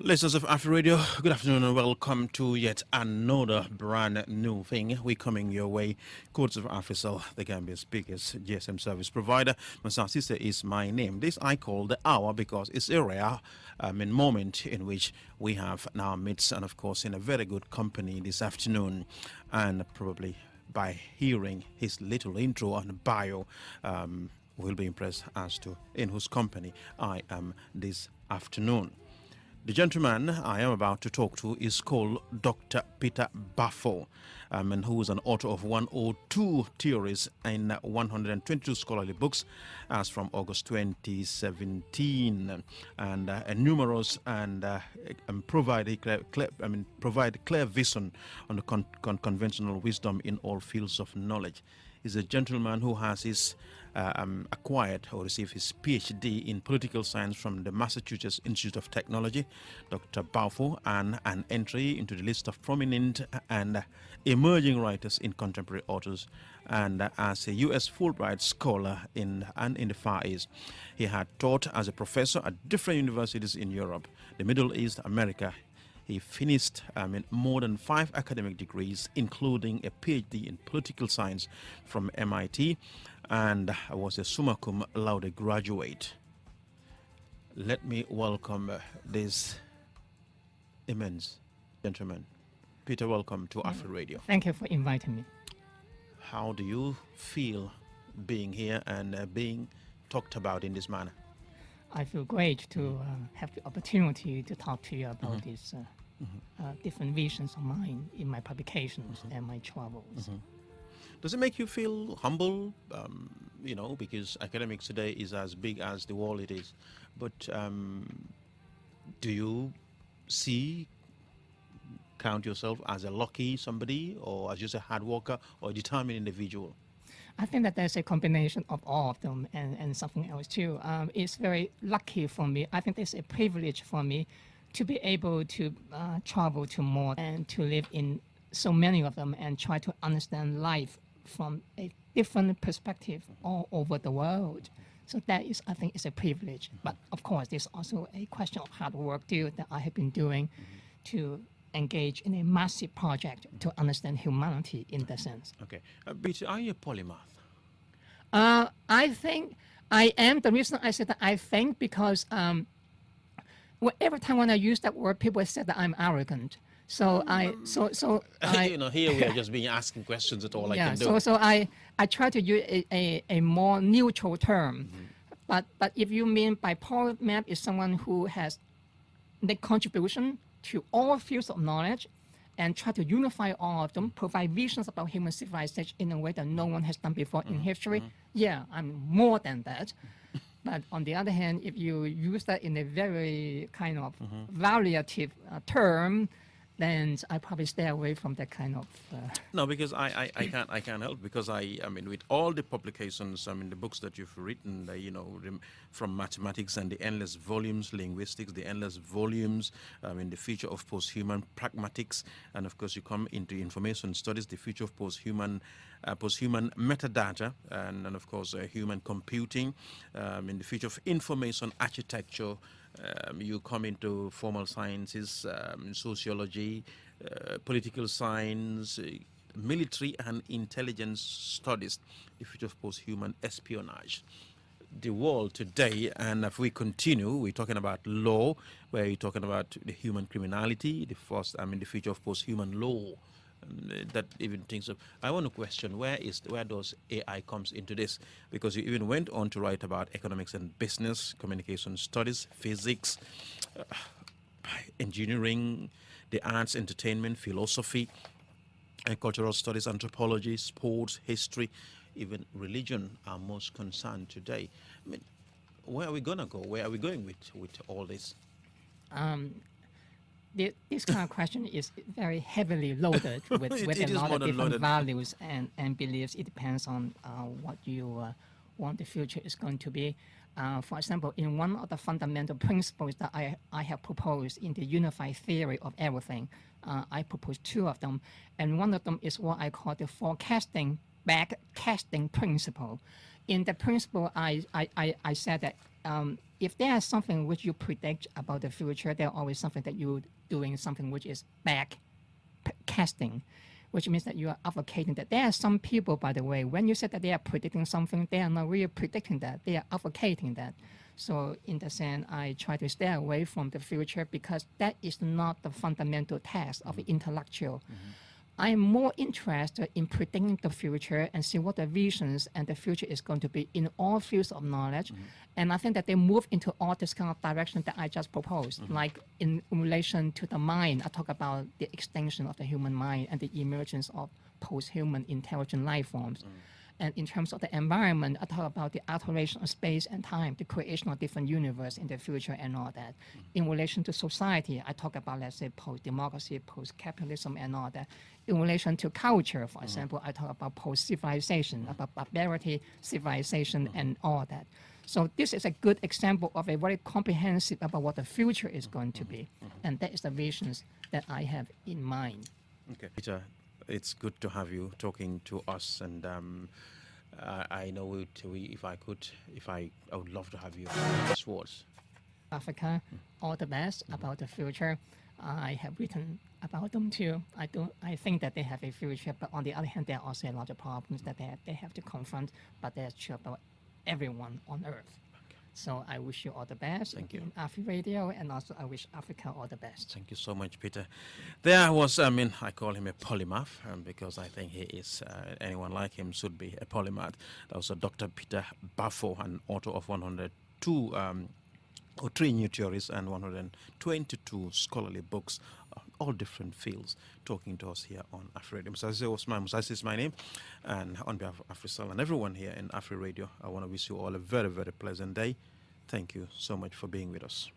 Listeners of Afri-Radio, good afternoon and welcome to yet another brand new thing. We're coming your way. Codes of Africell, the Gambia's biggest GSM service provider. Musa Sise is my name. This I call the hour because it's a rare moment in which we have in our midst, and of course in a very good company this afternoon. And probably by hearing his little intro and bio, we'll be impressed as to in whose company I am this afternoon. The gentleman I am about to talk to is called Dr. Peter Baofu, and who is an author of 102 theories and 122 scholarly books as from August 2017, and numerous and provide clear vision on the conventional wisdom in all fields of knowledge. He's a gentleman who has his acquired or received his PhD in political science from the Massachusetts Institute of Technology, Dr. Baofu, and an entry into the list of prominent and emerging writers in contemporary authors, and as a U.S. Fulbright scholar in the Far East. He had taught as a professor at different universities in Europe, the Middle East, America. He finished more than 5 academic degrees, including a PhD in political science from MIT, and was a summa cum laude graduate. Let me welcome this immense gentleman. Peter, welcome to Afri-Radio. Thank you for inviting me. How do you feel being here and being talked about in this manner? I feel great to have the opportunity to talk to you about these different visions of mine in my publications and my travels. Does it make you feel humble? Because academics today is as big as the world it is. But do you count yourself as a lucky somebody, or as just a hard worker or a determined individual? I think that there's a combination of all of them and something else too. It's very lucky for me. I think it's a privilege for me to be able to travel to more and to live in so many of them and try to understand life from a different perspective all over the world. So that is, I think, is a privilege. But of course, there's also a question of hard work too that I have been doing to engage in a massive project to understand humanity in that sense. Okay. But are you a polymath? I think I am. The reason I said that I think because every time when I use that word, people say that I'm arrogant. So I here we are just being asking questions at all I can do. So I try to use a more neutral term. But if you mean by polymath is someone who has the contribution to all fields of knowledge and try to unify all of them, provide visions about human civilization in a way that no one has done before in history, yeah, I'm more than that. But on the other hand, if you use that in a very kind of valuative term, then I probably stay away from that kind of. No, because I can't help, because I mean with all the publications, the books that you've written, from mathematics and the endless volumes, linguistics, the endless volumes, the future of post-human pragmatics, and of course you come into information studies, the future of post-human metadata, and of course human computing, in the future of information architecture. You come into formal sciences, sociology, political science, military and intelligence studies, the future of post-human espionage. The world today, and if we continue, we're talking about law, where you're talking about the human criminality, the future of post-human law. That even thinks of. I want to question where does AI comes into this, because you even went on to write about economics and business, communication studies, physics, engineering, the arts, entertainment, philosophy, and cultural studies, anthropology, sports, history, even religion are most concerned today. I mean, where are we gonna go? Where are we going with all this? This kind of question is very heavily loaded with a lot of different values and beliefs. It depends on what you want the future is going to be. For example, in one of the fundamental principles that I have proposed in the unified theory of everything, I propose 2 of them. And one of them is what I call the forecasting backcasting principle. In the principle, I said that if there's something which you predict about the future, there's always something that you're doing something which is casting, which means that you are advocating that. There are some people, by the way, when you said that they are predicting something, they are not really predicting that, they are advocating that. So in the sense, I try to stay away from the future because that is not the fundamental task of the intellectual. I am more interested in predicting the future and see what the visions and the future is going to be in all fields of knowledge. And I think that they move into all this kind of direction that I just proposed. Like in relation to the mind, I talk about the extinction of the human mind and the emergence of post-human intelligent life forms. And in terms of the environment, I talk about the alteration of space and time, the creation of different universe in the future and all that. In relation to society, I talk about, let's say, post-democracy, post-capitalism and all that. In relation to culture, for example, I talk about post-civilization, about barbarity, civilization, and all that. So this is a good example of a very comprehensive about what the future is going to be. And that is the visions that I have in mind. Okay, Peter, it's good to have you talking to us, and I know I would love to have you last words. Africa, all the best about the future. I have written about them too. I think that they have a future, but on the other hand, there are also a lot of problems that they have to confront, but that's true about everyone on earth. So I wish you all the best. Thank you. In Afri-Radio, and also I wish Africa all the best. Thank you so much, Peter. There was, I call him a polymath because I think he is, anyone like him should be a polymath. That was Dr. Peter Baofu, an author of 102 or 3 new theories and 122 scholarly books, all different fields, talking to us here on Afri-Radio. Musa Sise is my name, and on behalf of AfriCell and everyone here in Afri-Radio, I want to wish you all a very, very pleasant day. Thank you so much for being with us.